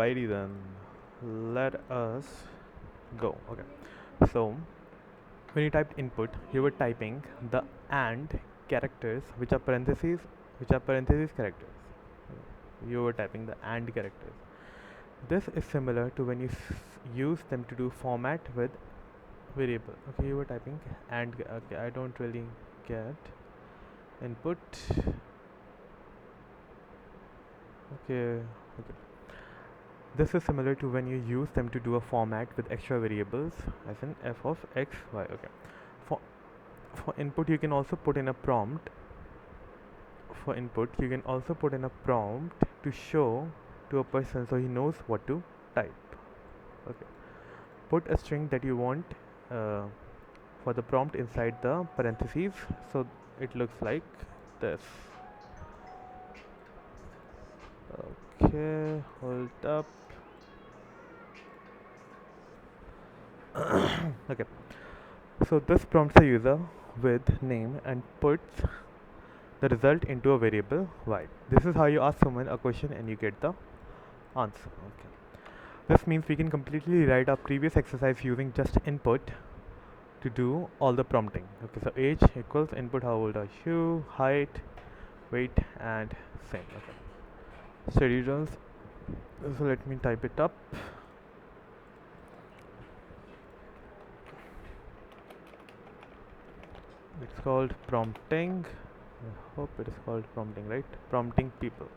Alrighty then, let us go. Okay, so when you typed input, you were typing the and characters, which are parentheses characters. You were typing the and characters. This is similar to when you use them to do format with variable. Okay, you were typing and. Okay, I don't really get input. Okay, okay. This is similar to when you use them to do a format with extra variables, as in f of x, y. Okay. For for input, you can also put in a prompt. For input, you can also put in a prompt to show to a person so he knows what to type. Okay. Put a string that you want uh, for the prompt inside the parentheses, so it looks like this. Okay, hold up. Okay, so this prompts the user with name and puts the result into a variable y. This is how you ask someone a question and you get the answer. Okay. This means we can completely rewrite our previous exercise using just input to do all the prompting. Okay, so age equals input, how old are you, height, weight, and same. Okay. Study results. So let me type it up. It's called prompting. I hope it is called prompting, right? Prompting people.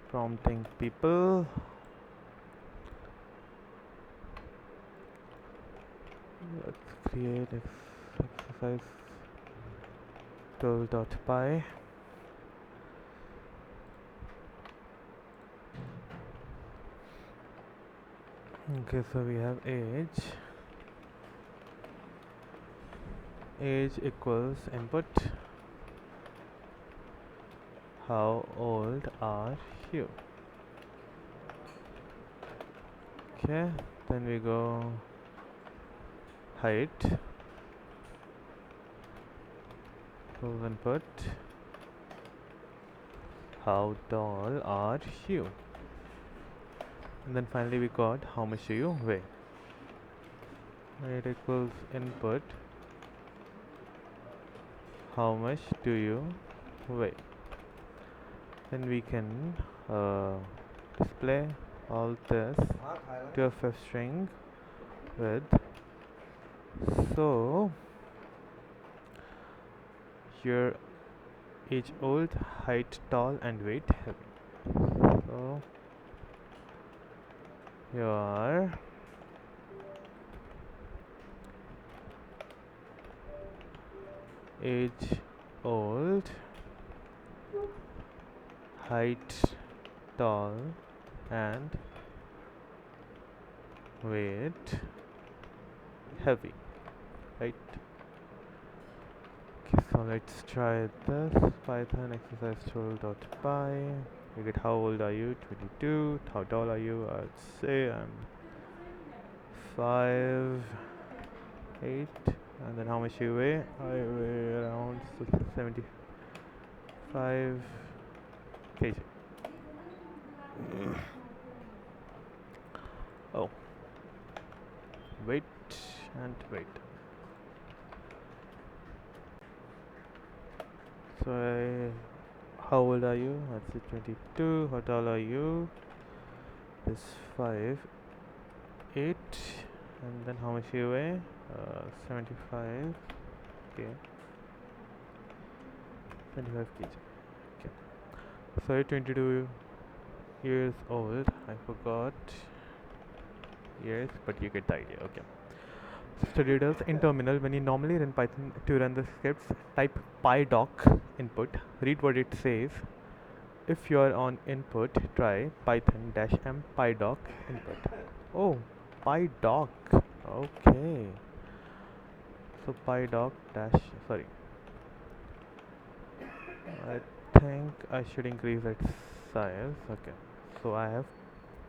Prompting people. Let's create exercise tool.py. Okay, so we have age. Age equals input. How old are you? Okay, then we go height. Equals input. How tall are you? And then finally we got how much do you weigh? Height equals input. How much do you weigh? Then we can display all this to a fifth string with so your age old, height tall, and weight heavy. So your age old, height tall, and weight heavy, right? Okay, so let's try this. Python exercise tool.py. You get how old are you? 22. How tall are you? I'd say I'm 5'8". And then how much you weigh? I weigh around 75 kg. Oh, weight and weight. So how old are you? That's it, 22. How tall are you? This 5'8". And then how much you weigh? 75. Okay. 75 kg. Okay. So you're 22 years old. I forgot years, but you get the idea. Okay. Study results in terminal. When you normally run Python to run the scripts, type pydoc input. Read what it says. If you are on input, try python -m pydoc input. Oh, pydoc. Okay. So pydoc dash. Sorry. I think I should increase its size. Okay. So I have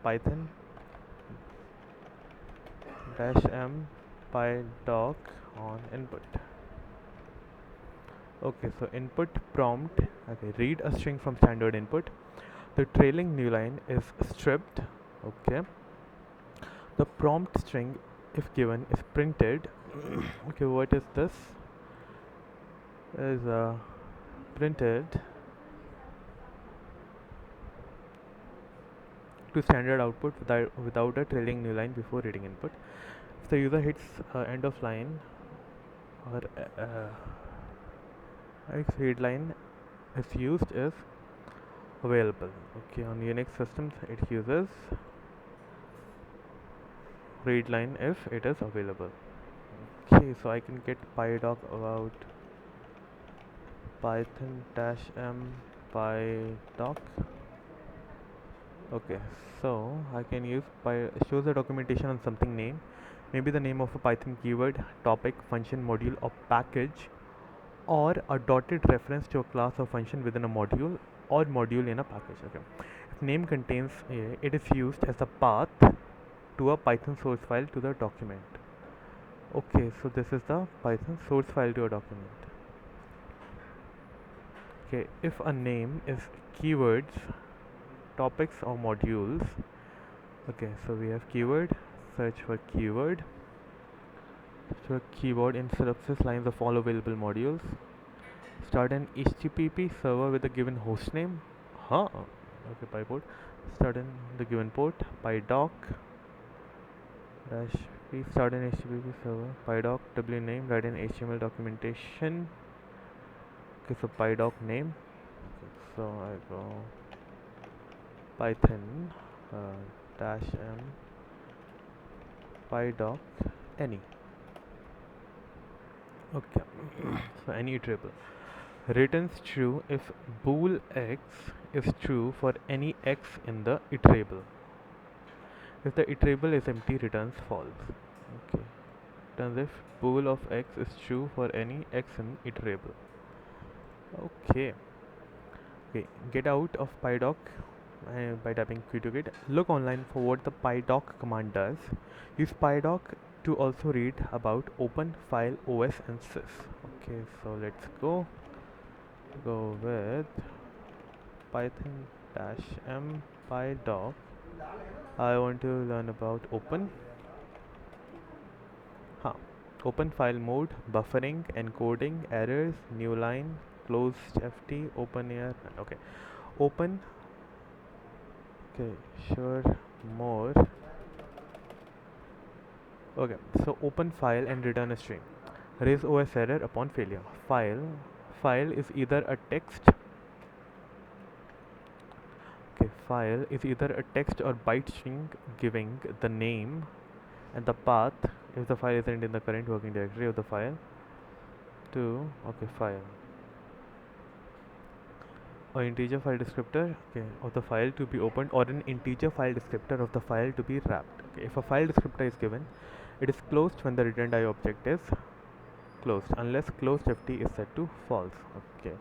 python -m pydoc on input. Okay, so input prompt. Okay, read a string from standard input. The trailing new line is stripped. Okay. The prompt string, if given, is printed. Okay, what is this? Is printed to standard output without a trailing new line before reading input. If the user hits end of line or read line is used is available. Okay, on Unix systems it uses read line if it is available. Okay, so I can get pydoc about python-m pydoc. Okay, so I can use shows the documentation on something name, maybe the name of a Python keyword, topic, function, module, or package, or a dotted reference to a class or function within a module or module in a package. Okay, if name contains a, it is used as a path to a Python source file to the document. Okay, so this is the Python source file to a document. Okay, if a name is keywords, topics, or modules. Okay, so we have keyword, search for keyword, search for keyboard in synopsis lines of all available modules. Start an HTTP server with a given host name. Huh? Okay, pyport. Start in the given port. Pydoc dash p. Start an HTTP server. Pydoc w name. Write an HTML documentation. Okay, so pydoc name. Okay, so I go Python dash m pydoc any. Okay, so any iterable returns true if bool x is true for any x in the iterable. If the iterable is empty, returns false. Okay, returns if bool of x is true for any x in iterable. Okay, okay, get out of pydoc by typing q to get. Look online for what the pydoc command does. Use pydoc to also read about open file os and sys. Okay, so let's go with python dash m pydoc. I want to learn about open. Huh. Open file mode, buffering, encoding, errors, new line, closed FT, open air. Okay, open. Okay, sure, more. Okay, so open file and return a string. Raise OS error upon failure. File is either a text. Okay, file is either a text or byte string giving the name and the path if the file isn't in the current working directory of the file to file or integer file descriptor of the file to be opened or an integer file descriptor of the file to be wrapped. Okay, if a file descriptor is given, it is closed when the returned IO object is closed unless closed FT is set to false. Okay,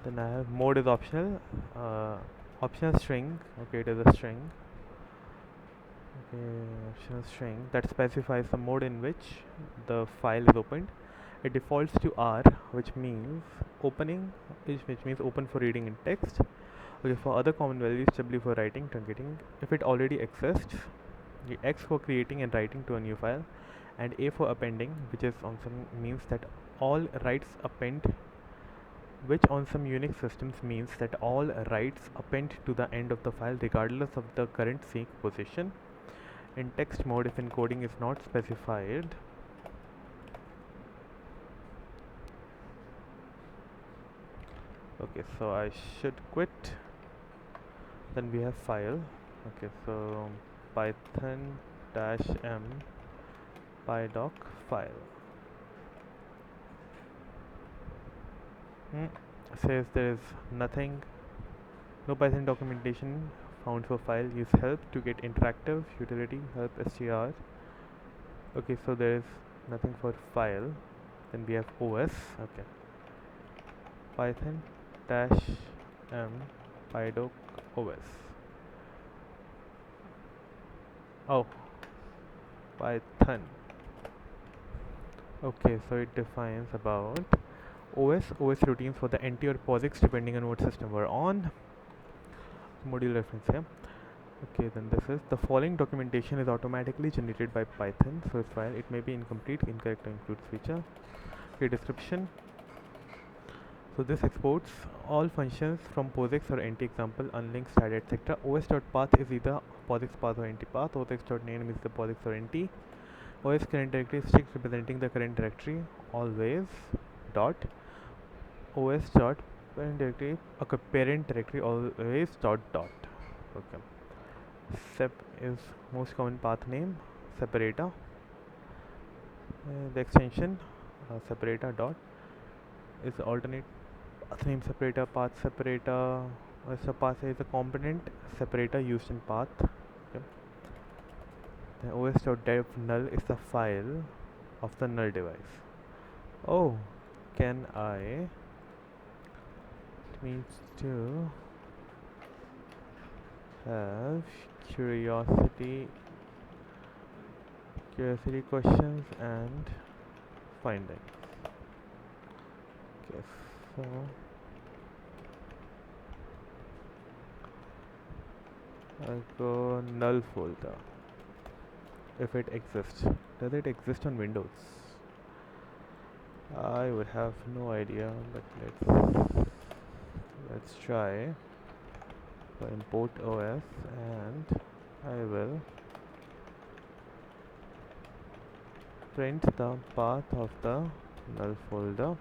then I have mode is optional. Optional string. Okay, it is a string. Okay, optional string that specifies the mode in which the file is opened. It defaults to R, which means opening, which means open for reading in text. Okay, for other common values, W for writing, truncating. If it already exists, the X for creating and writing to a new file, and A for appending, which is on some means that all writes append, which on some Unix systems means that all writes append to the end of the file regardless of the current seek position. In text mode, if encoding is not specified, okay, so I should quit. Then we have file. Okay, so python dash m pydoc file. Says there is nothing, no Python documentation found for file. Use help to get interactive utility help str. Okay, so there is nothing for file. Then we have OS. Okay, python dash m pydoc OS. Oh, Python. Okay, so it defines about OS routines for the NT or POSIX depending on what system we're on. Module reference here. Okay, then this is the following documentation is automatically generated by Python source file. It may be incomplete, incorrect, or includes feature. Okay, description. So this exports all functions from POSIX or NT example, unlinked, static, etc. os.path is either POSIX path or NT path. OS.name is the POSIX or NT. OS current directory is strict representing the current directory. Always dot OS dot parent directory. Okay, parent directory always dot dot. Okay. Sep is most common path name. Separator. The extension separator dot is the alternate path name separator, path separator. So path is a component separator used in path. Okay. The os.dev null is the file of the null device. Oh, can I? It means to have curiosity questions and findings. Okay, so I'll go null folder if it exists. Does it exist on Windows? I would have no idea, but let's try. So import OS and I will print the path of the null folder.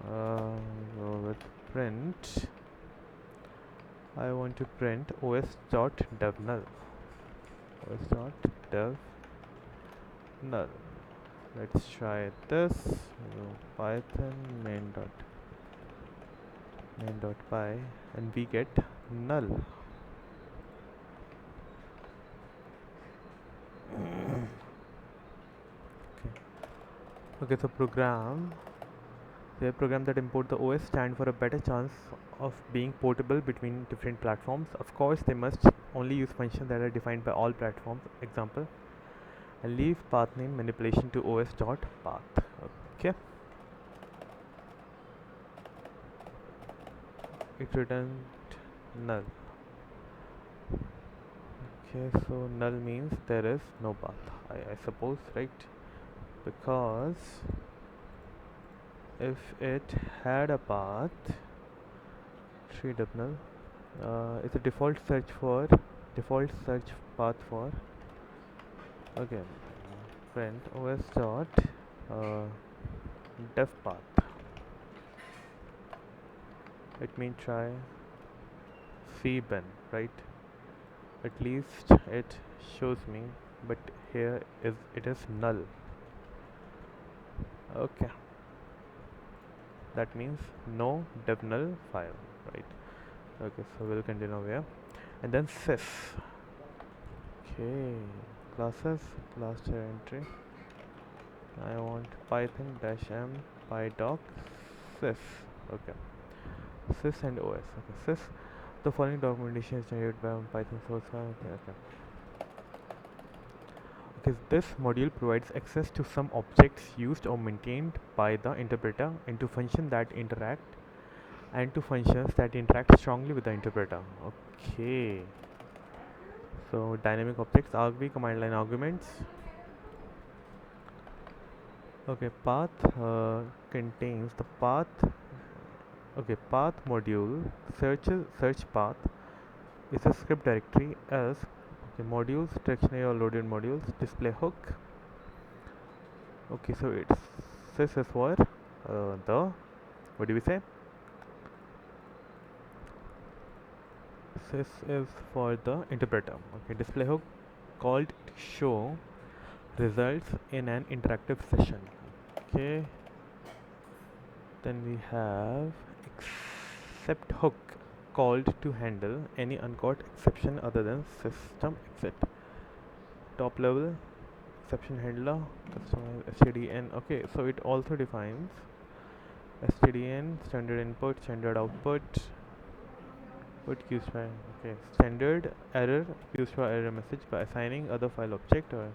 Go with print. I want to print os.dev null. os.dev null. Let's try this. Python main.py and we get null. Okay, so the program that import the OS stand for a better chance of being portable between different platforms. Of course, they must only use functions that are defined by all platforms. Example, and leave path name manipulation to os.path. Okay. It returned null. Okay, so null means there is no path. I suppose, right? Because if it had a path, null, it's a default search path for. Okay, print os dot dev path. Let me try cben, right? At least it shows me, but here it is null. Okay, that means no dev null file, right? Okay, so we'll continue here, and then sys. Okay, classes, class tier entry. I want python -m pydoc sys. Okay, sys and os. Okay, sys. The following documentation is generated by Python source file. Okay. Okay, this module provides access to some objects used or maintained by the interpreter, and to functions that interact strongly with the interpreter. Okay. So dynamic objects, argv, command line arguments. Okay, path contains the path. Okay, path module search path is a script directory as modules, dictionary or loaded modules, display hook. Okay, so it's this is for the what do we say? This is for the interpreter. Okay, display hook called to show results in an interactive session. Okay, then we have except hook called to handle any uncaught exception other than system exit. Top level exception handler, customer stdn. Okay, so it also defines stdn, standard input, standard output. What used by standard error used for error message by assigning other file object, or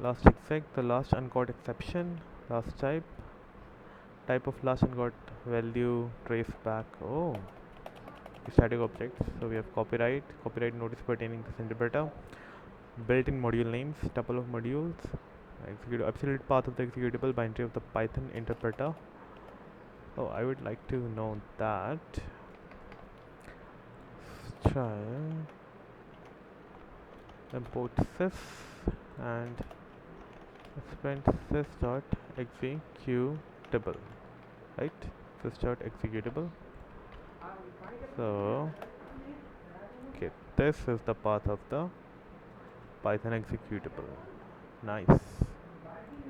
Last exec, the last uncaught exception, last type of last uncaught value trace back. Oh, static objects. So we have copyright notice pertaining to this interpreter, built-in module names, tuple of modules, execute absolute path of the executable binary of the Python interpreter. Oh, I would like to know that. Let's try import sys and print sys dot executable, right? Sys dot executable. So, okay, this is the path of the Python executable. Nice.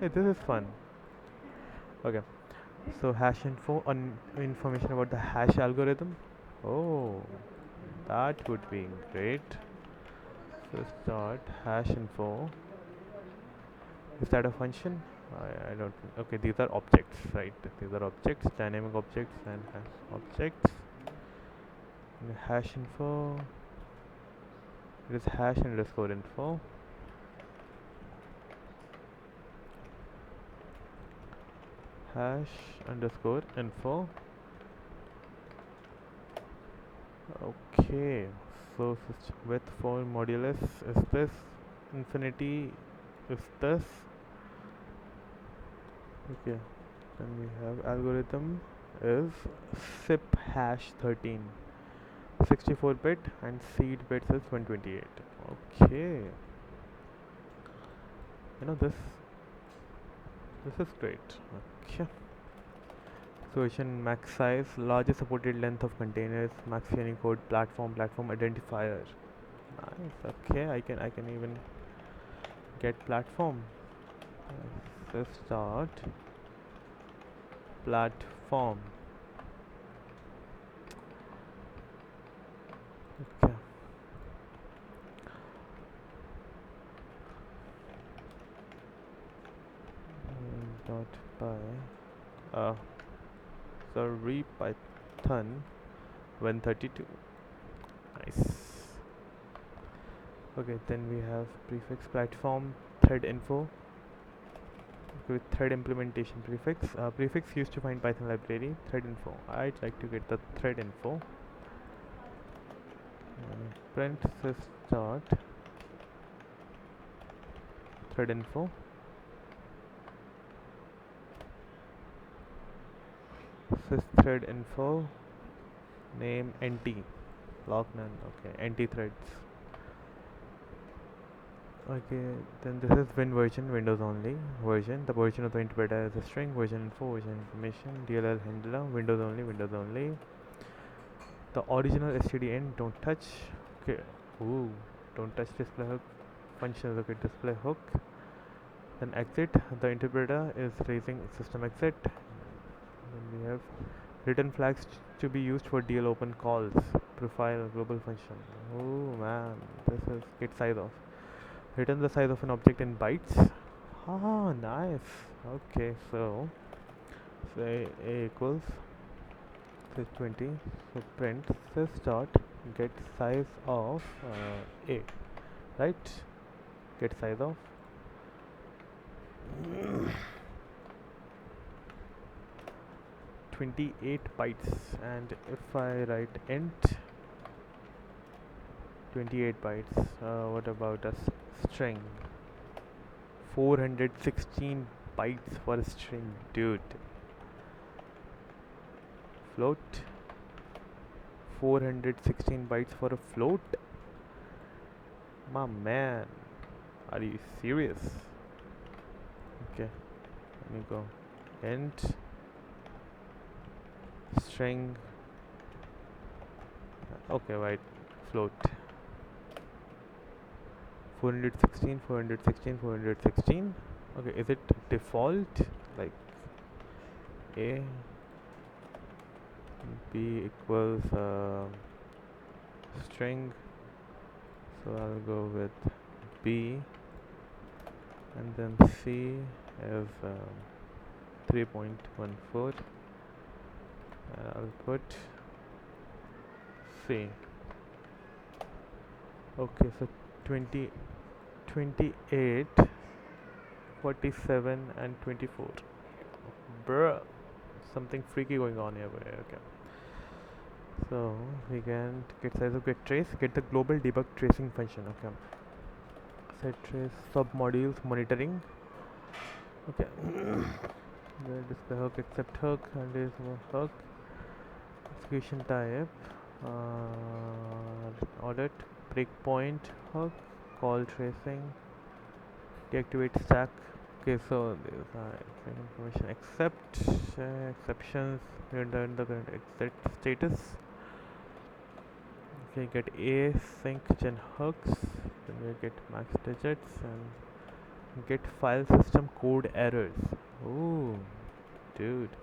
Hey, this is fun. Okay, so hash info on information about the hash algorithm. Oh, that would be great. So start hash info. Is that a function? I don't. Okay, these are objects, right? These are objects, dynamic objects, and hash objects. And hash info. It is hash underscore info. Hash underscore info. Okay, so width for modulus is this, infinity is this. Okay, then we have algorithm is SIP hash 13, 64-bit, and seed bits is 128. Okay, this is great. Okay. Version max size, largest supported length of containers, max Unicode platform identifier. Nice. Okay, I can even get platform. This start platform. Okay. Dot by sorry Python 132. Nice. Okay, then we have prefix platform thread info with thread implementation prefix. Prefix used to find Python library thread info. I'd like to get the thread info. Print sys dot thread info. Sys thread info name NT log none. Okay, NT threads. Okay, then this is Win version, Windows only version. The version of the interpreter is a string, version info, version information, DLL handler, Windows only. The original stdin, don't touch. Okay, ooh, don't touch display hook functions. Okay, display hook. Then exit. The interpreter is raising system exit. Then we have return flags to be used for DL open calls, profile, global function. Oh man, this is get size of. Return the size of an object in bytes. Ah, nice. Okay, so say a equals sys 20. So print sys dot get size of a, right? Get size of 28 bytes, and if I write int 28 bytes, what about a string? 416 bytes for a string, dude. Float, 416 bytes for a float? My man, are you serious? Okay, let me go. Int string. Okay, right. Float. 416. Okay, is it default? Like a b equals string. So I'll go with b, and then c is 3.14. I'll put C. Okay, so 28 47 and 24. Bruh, something freaky going on here. Okay. So we can get size of get trace, get the global debug tracing function. Okay. Set trace submodules monitoring. Okay. There display hook except hook and is hook. Execution type. Audit breakpoint hook. Call tracing. Deactivate stack. Okay, so there's information except exceptions. Return the current exit status. Okay, get async gen hooks. Then we get max digits and get file system code errors. Oh, dude.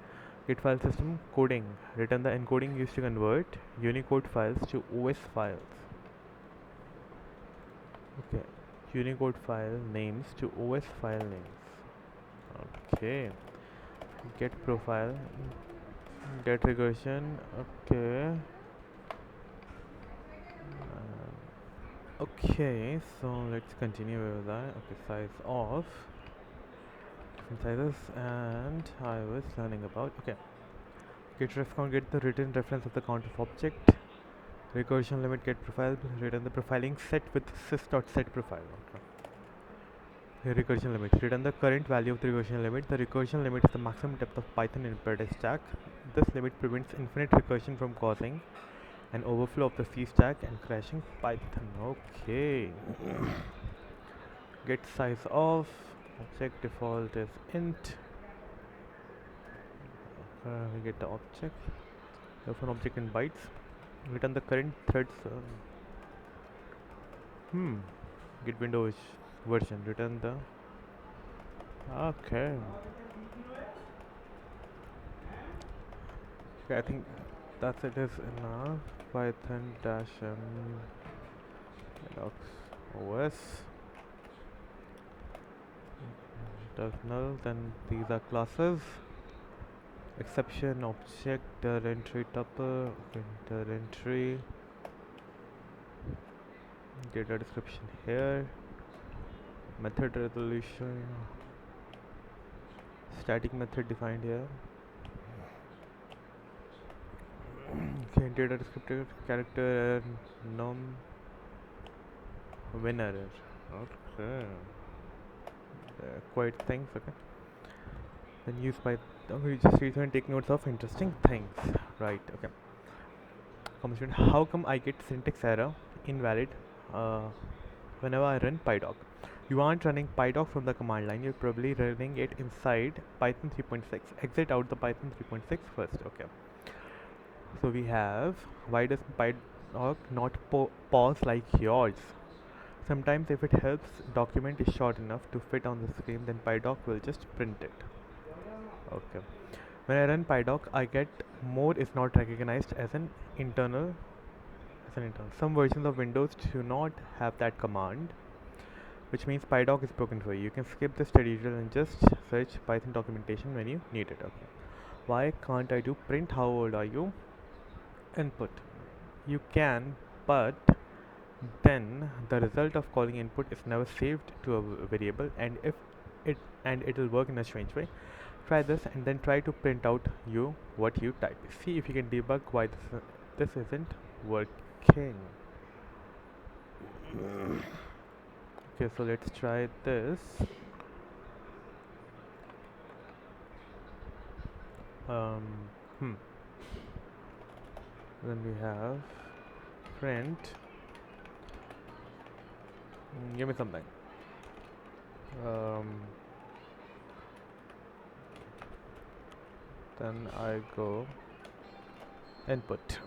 Get file system coding. Return the encoding used to convert Unicode files to OS files. Okay, Unicode file names to OS file names. Okay, get profile, get regression. Okay. Okay, so let's continue with that. Okay, size of different sizes, and I was learning about. Okay, get ref count, get the written reference of the count of object. Recursion limit, get profile, return the profiling set with sys.setProfile. Okay. Recursion limit, return the current value of the recursion limit. The recursion limit is the maximum depth of Python in paradise stack. This limit prevents infinite recursion from causing an overflow of the C stack and crashing Python. Okay. Get size of object default is int. We get the object of an object in bytes. Return the current threads. Get Windows version. Return the. Okay. Okay, I think that's it is enough. Python dash docs OS does null. Then these are classes. Exception object entry tuple entry data description here, method resolution, static method defined here. Okay, data descriptor character num winner. Okay, quite things. Okay, then use by we just read and take notes of interesting things. Right. Okay. How come I get syntax error invalid whenever I run pydoc? You aren't running pydoc from the command line, you're probably running it inside Python 3.6. Exit out the Python 3.6 first. Okay. So we have, why does pydoc not pause like yours? Sometimes if it helps document is short enough to fit on the screen, then pydoc will just print it. Okay. When I run pydoc, I get more is not recognized as an internal. Some versions of Windows do not have that command, which means pydoc is broken for you. You can skip this tutorial and just search Python documentation when you need it. Okay. Why can't I do print how old are you? Input. You can, but then the result of calling input is never saved to a variable, and it will work in a strange way. Try this and then try to print out what you type. See if you can debug why this isn't working. Okay, so let's try this. Then we have print. Give me something. Then I go input.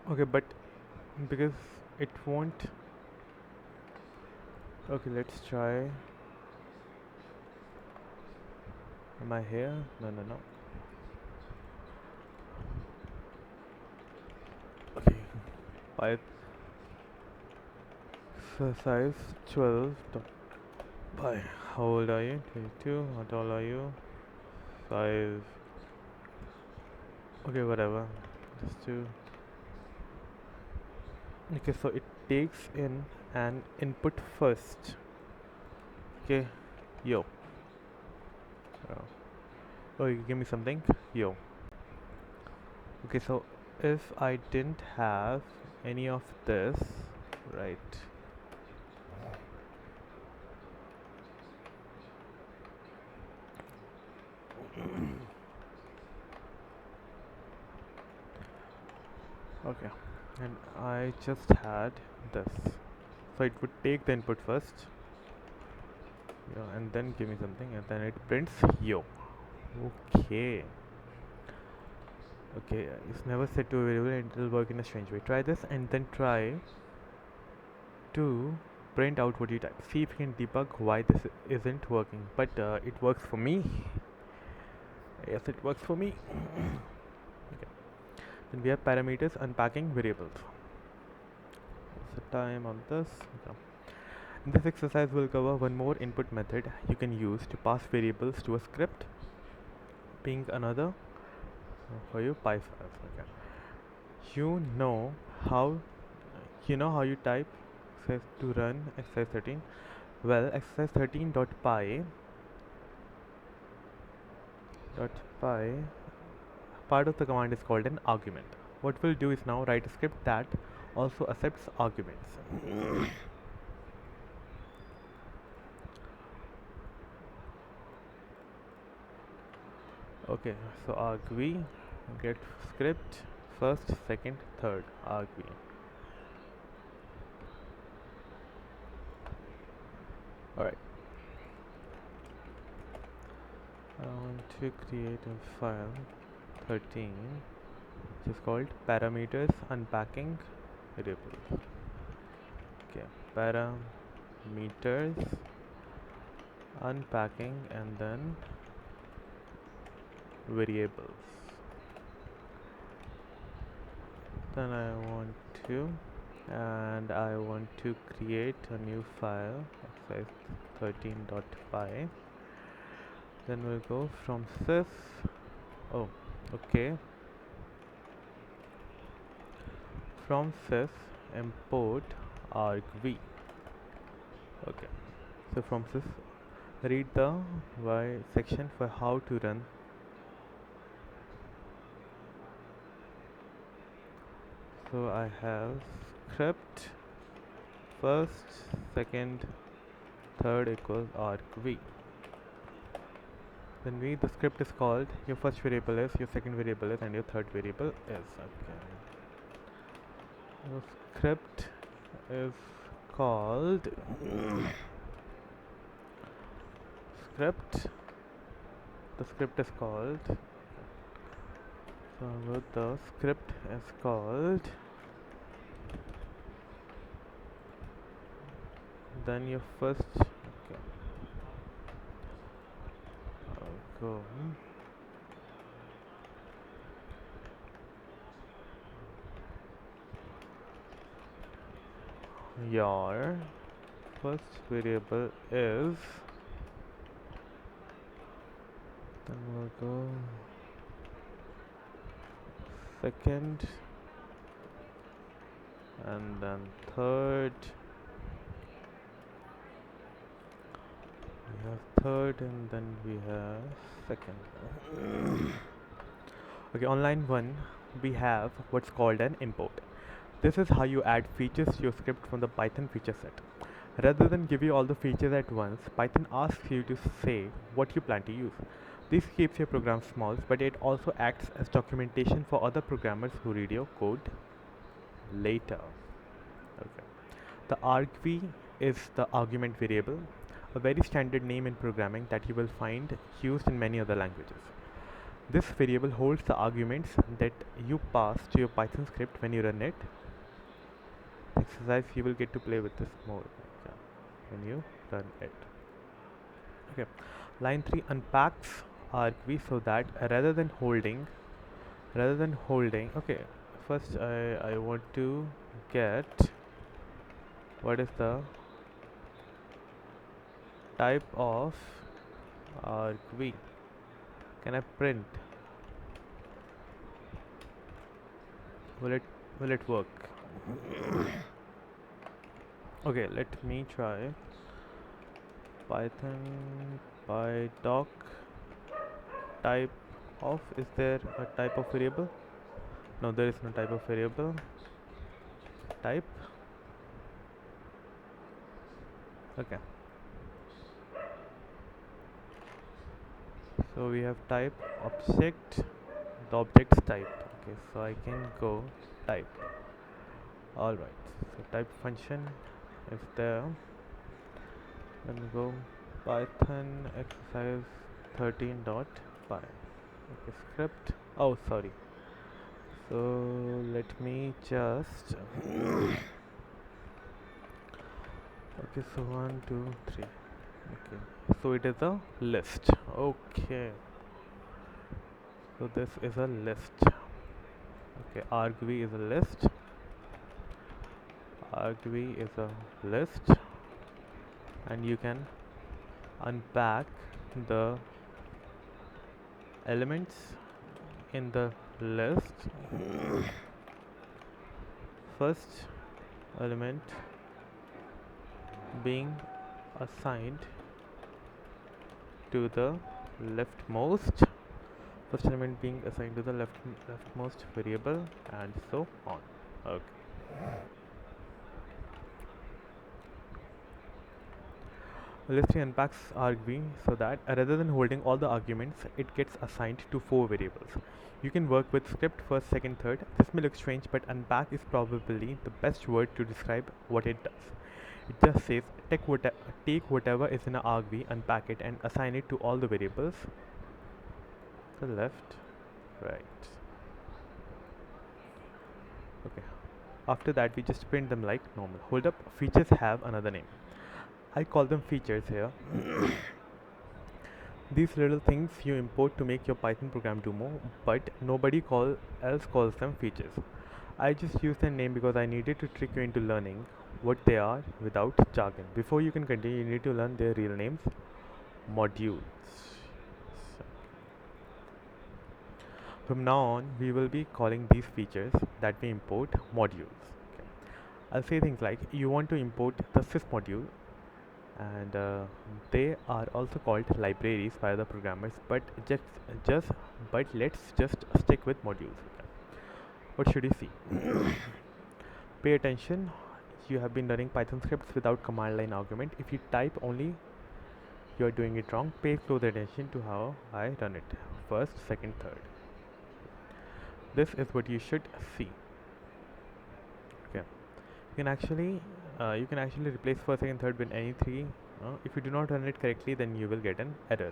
Okay, but because it won't. Okay, let's try. Am I here? No. Okay. Size 12. By how old are you? 22. How tall are you? Size. Okay, whatever. Just to. Okay, so it takes in an input first. Okay, yo. Uh, oh, you give me something, yo. Okay, so if I didn't have any of this, right? Okay, and I just had this, so it would take the input first, yeah, and then give me something, and then it prints yo. Okay. Okay, it's never set to a variable and it will work in a strange way. Try this and then try to print out what you type. See if you can debug why this isn't working. But it works for me. Yes, it works for me. Okay. Then we have parameters unpacking variables. So time on this. Okay. In this exercise, we'll cover one more input method you can use to pass variables to a script, being another for you py files. Okay. You know how you type exercise to run exercise 13. Well, exercise 13.py part of the command is called an argument. What we'll do is now write a script that also accepts arguments. Okay, so argv get script first, second, third argv. Alright, I want to create a file 13 which is called parameters unpacking variables. Okay, parameters unpacking and then variables. Then I want to create a new file exercise 13.py. Then we'll go from sys. Oh, okay. From sys import argv. Okay. So from sys read the y section for how to run. So I have script first, second, third equals argv. Then the script is called, your first variable is, your second variable is, and your third variable is. Okay. The script is called script. The script is called. So the script is called. Then your first. Okay. I'll go. Your first variable is. Then we'll go second, and then third. We have third, and then we have second. Okay, on line 1 we have what's called an import. This is how you add features to your script from the Python feature set. Rather than give you all the features at once, Python asks you to say what you plan to use. This keeps your program small, but it also acts as documentation for other programmers who read your code later. Okay. The argv is the argument variable, a very standard name in programming that you will find used in many other languages. This variable holds the arguments that you pass to your Python script when you run it. Exercise, you will get to play with this more when you run it. Okay, line 3 unpacks argv so that rather than holding, okay, first I want to get what is the type of argv. Can I print? Will it work? Okay, let me try Python pydoc type of. Is there a type of variable? No, there is no type of variable. Type. Okay, so we have type object, the object's type. Okay, so I can go type. Alright, so type function is there. Let me go Python exercise 13 dot py. Okay, script. Oh, sorry. So let me just. Okay, so 1, 2, 3. Okay, so it is a list. Okay, so this is a list. Okay, argv is a list. Argv is a list, and you can unpack the elements in the list. First element being assigned to the leftmost, first element being assigned to the leftmost variable, and so on. Okay, list tree unpacks argv so that rather than holding all the arguments, it gets assigned to 4 variables. You can work with script first, second, third. This may look strange, but unpack is probably the best word to describe what it does. It just says take whatever is in a argv, unpack it, and assign it to all the variables. The left, right. Okay. After that, we just print them like normal. Hold up, features have another name. I call them features here. These little things you import to make your Python program do more, but nobody else calls them features. I just use their name because I needed to trick you into learning what they are without jargon. Before you can continue, you need to learn their real names. Modules. From now on, we will be calling these features that we import modules. Okay. I'll say things like you want to import the sys module, and they are also called libraries by the programmers. But just but let's just stick with modules. Okay. What should you see? Pay attention. You have been running Python scripts without command line argument. If you type only, you are doing it wrong. Pay close attention to how I run it. First, second, third. This is what you should see. Okay, you can actually replace first, second, third with any three. If you do not run it correctly, then you will get an error.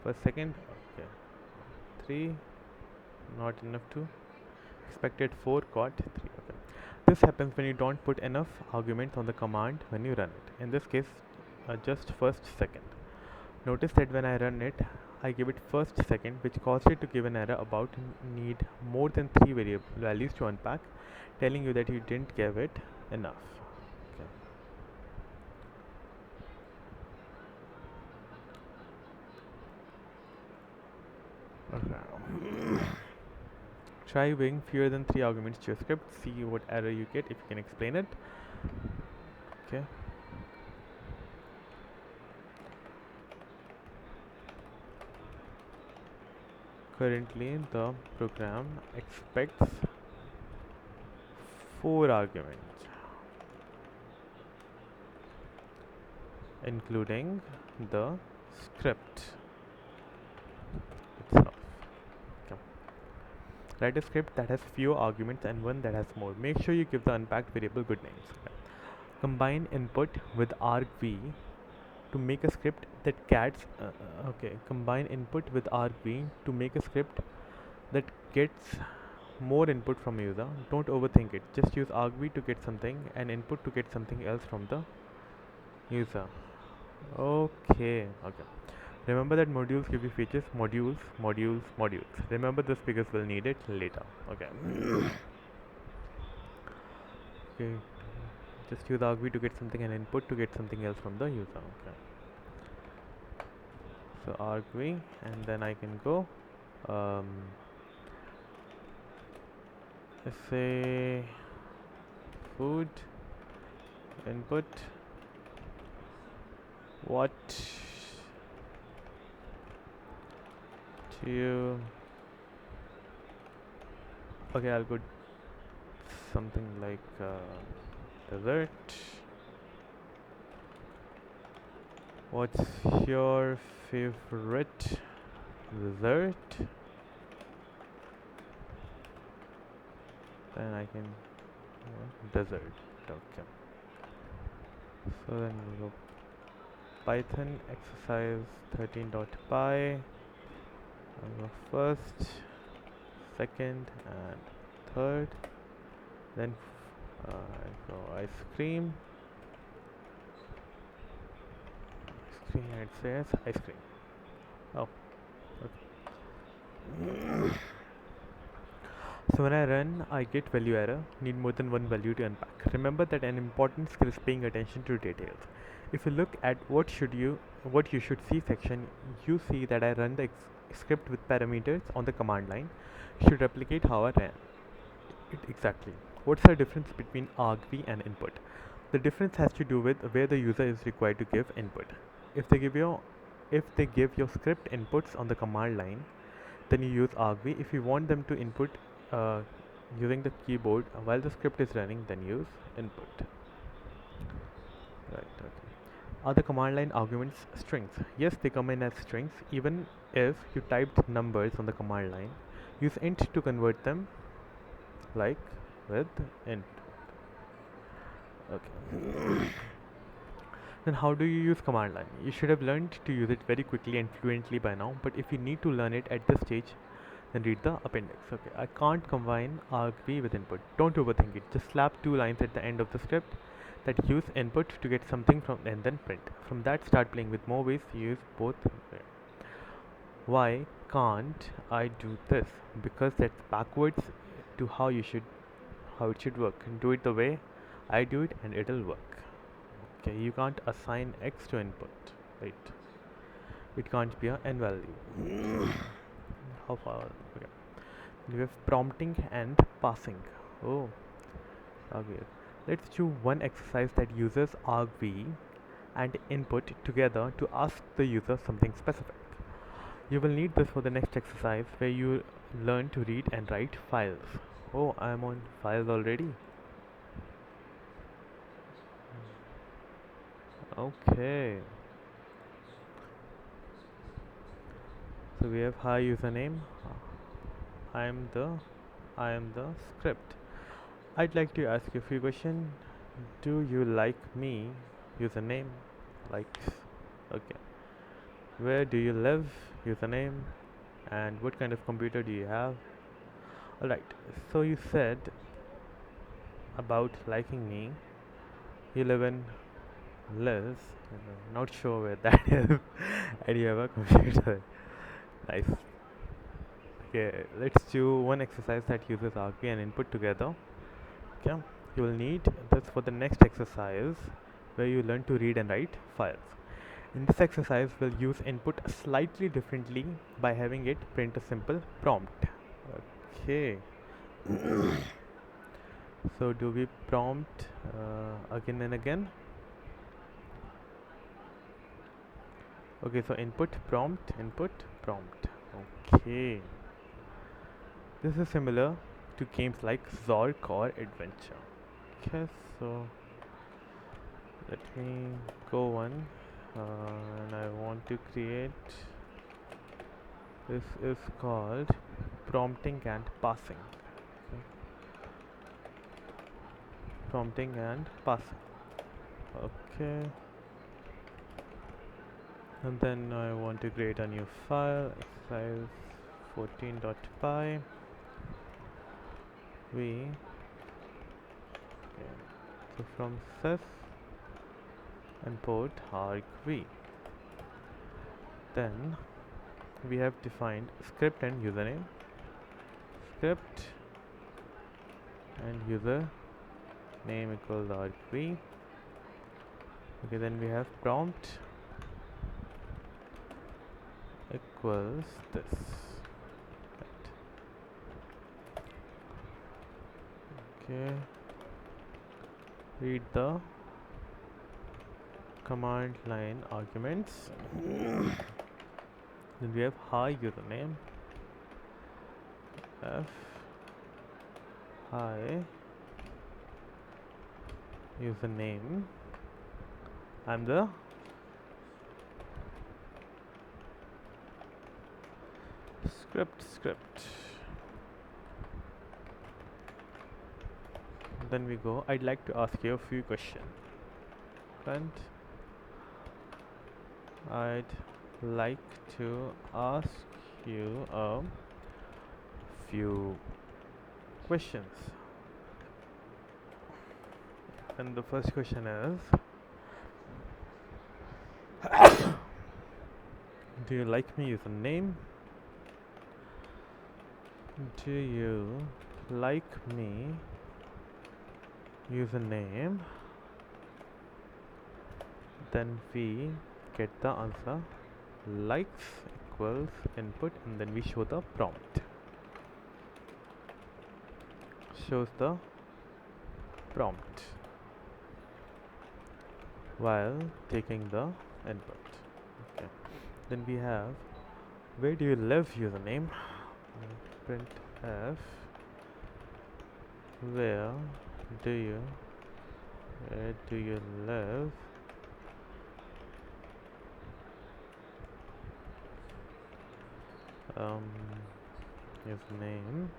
First, second, okay, 3 not enough, 2 expected, 4 got 3. Okay, this happens when you don't put enough arguments on the command when you run it. In this case, just first, second. Notice that when I run it, I give it first, second, which caused it to give an error about need more than 3 variable values to unpack, telling you that you didn't give it enough. Okay. Try weighing fewer than 3 arguments to your script. See what error you get if you can explain it. Okay. Currently, the program expects 4 arguments, including the script itself. Okay. Write a script that has fewer arguments and one that has more. Make sure you give the unpacked variable good names. Okay. Combine input with argv to make a script that gets combine input with argv to make a script that gets more input from a user. Don't overthink it. Just use argv to get something and input to get something else from the user. Okay. Remember that modules give you features. Modules. Remember this because we'll need it later. Okay. Okay. Just use argv to get something and input to get something else from the user. Okay. So argv, and then I can go let's say food input what do you, okay, I'll put something like dessert. What's your favorite dessert? Then I can, dessert. Okay. So then we go Python exercise 13.py. I'll go first, second, and third. Then I go ice cream. Ice cream. It says ice cream. Oh, okay. So when I run, I get value error. Need more than one value to unpack. Remember that an important skill is paying attention to details. If you look at what you should see section, you see that I run the script with parameters on the command line. Should replicate how I ran it exactly. What's the difference between argv and input? The difference has to do with where the user is required to give input. If they give you if they give your script inputs on the command line, then you use argv. If you want them to input uh, using the keyboard while the script is running, then use input. Right. Okay. Are the command line arguments strings? Yes, they come in as strings. Even if you typed numbers on the command line, use int to convert them, like with int. Okay. Then how do you use command line? You should have learned to use it very quickly and fluently by now, but if you need to learn it at this stage, then read the appendix. Okay, I can't combine argv with input. Don't overthink it. Just slap two lines at the end of the script that use input to get something from and then print. From that, start playing with more ways to use both. Why can't I do this? Because that's backwards to how it should work. Do it the way I do it and it'll work. Okay, you can't assign x to input, right? It can't be a n value. How far? Okay. We have prompting and passing. Oh, okay. Let's do one exercise that uses argv and input together to ask the user something specific. You will need this for the next exercise where you learn to read and write files. Oh, I am on files already. Okay. So we have hi username. I am the I am the script. I'd like to ask you a few questions. Do you like me? Username. Likes. Okay. Where do you live? Username. And what kind of computer do you have? Alright. So you said about liking me. You live in Liz. Not sure where that is. And you have a computer. Nice. Okay, let's do one exercise that uses argv and input together. Okay, you will need this for the next exercise where you learn to read and write files. In this exercise, we'll use input slightly differently by having it print a simple prompt. Okay. So do we prompt again and again? Okay, so input, prompt, input, prompt. Okay. This is similar to games like Zork or Adventure. Okay, so let me go one and I want to create, this is called prompting and passing. Okay. Prompting and passing. Okay. And then I want to create a new file, exercise 14.py. Okay. So from sys import argv. Then we have defined script and username. Script and user name equals argv. Okay, then we have prompt equals this. Right. Okay. Read the command line arguments. Then we have hi username, f hi username. I'm the script. Then we go, I'd like to ask you a few questions. And I'd like to ask you a few questions. And the first question is, do you like me username? Do you like me username? Then we get the answer likes equals input, and then we show the prompt. Shows the prompt while taking the input. Okay. Then we have where do you live username. Printf where do you live username.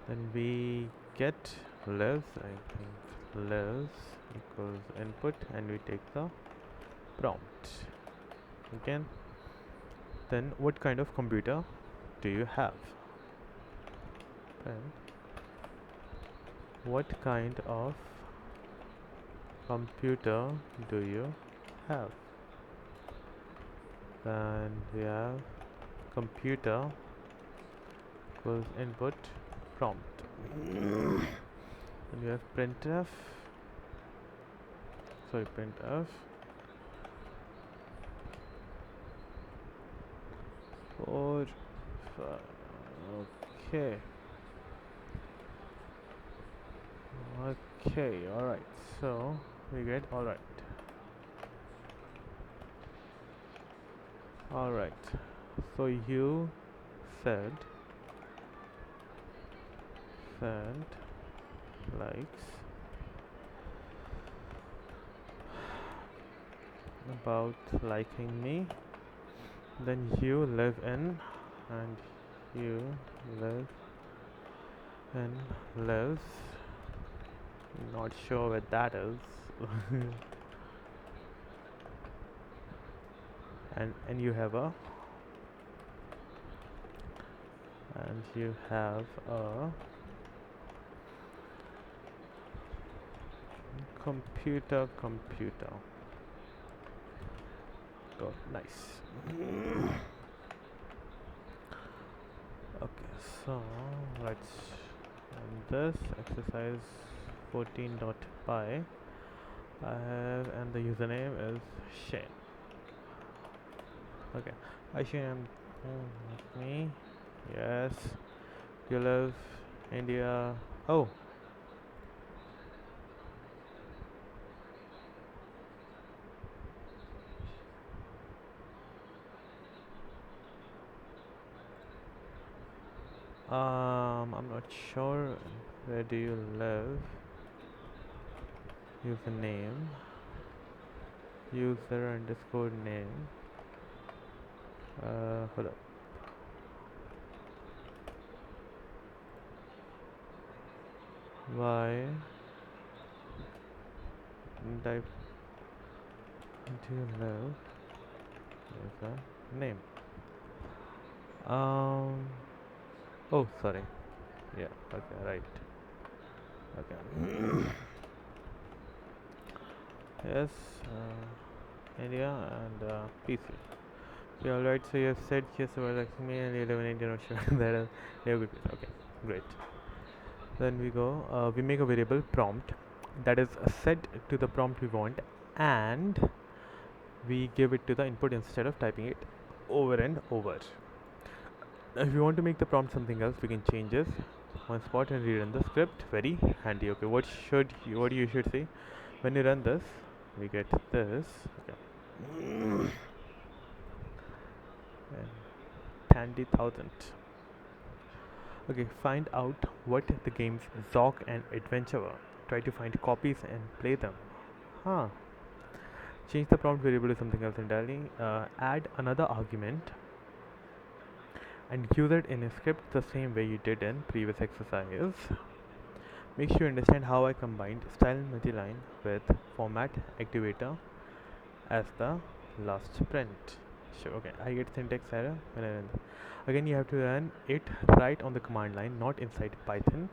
Then we get lives, I think lives equals input, and we take the prompt again. Then what kind of computer do you have? Then what kind of computer do you have? Then we have computer equals input prompt. And we have printf or okay, alright, so we get alright, so you said likes about liking me. Then you live in, and you live in lives, not sure what that is. and you have a computer. Oh, nice. Okay, so let's run this exercise 14.py. I have, and the username is Shane. Okay, hi Shane, with me. Yes, you live India. Oh, I'm not sure. Where do you live? Username, user underscore name. Hold up. Why type do you live? User name. Oh, sorry. Yeah. Okay. Right. Okay. Yes. India and PC. Yeah, alright. So you have said yes about like me, and you live in India. Not sure that is good. Okay. Great. Then we go. We make a variable prompt that is set to the prompt we want, and we give it to the input instead of typing it over and over. If you want to make the prompt something else, we can change this one spot and rerun the script. Very handy. Okay, what you should say when you run this? we get this. Okay. And Tandy 1000. Okay, find out what the games Zog and Adventure were. Try to find copies and play them. Huh. Change the prompt variable to something else entirely. Add another argument and use it in a script the same way you did in previous exercise. Make sure you understand how I combined style multiline with format activator as the last print. Sure, okay, I get syntax error when I run. Again, you have to run it right on the command line, not inside Python.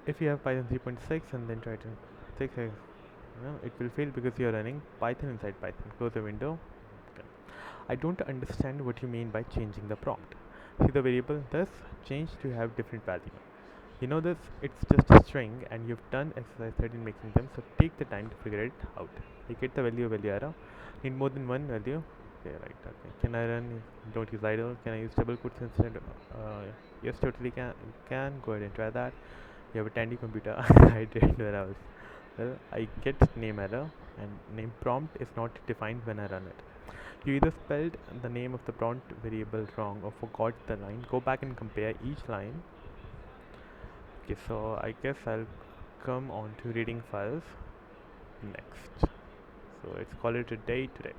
If you have Python 3.6 and then try to 6, it will fail because you are running Python inside Python. Close the window. Okay. I don't understand what you mean by changing the prompt. See the variable this change to have different value. You know this, it's just a string and you've done exercise 13 making them, so take the time to figure it out. You get the value error. Need more than one value. Okay, right, okay. Can I run? Don't use idle. Can I use double quotes instead? Yes, totally can. Go ahead and try that. You have a Tandy computer. I did when I was. Well, I get name error and name prompt is not defined when I run it. You either spelled the name of the prompt variable wrong or forgot the line. Go back and compare each line. Okay, so I guess I'll come on to reading files next. So let's call it a day today.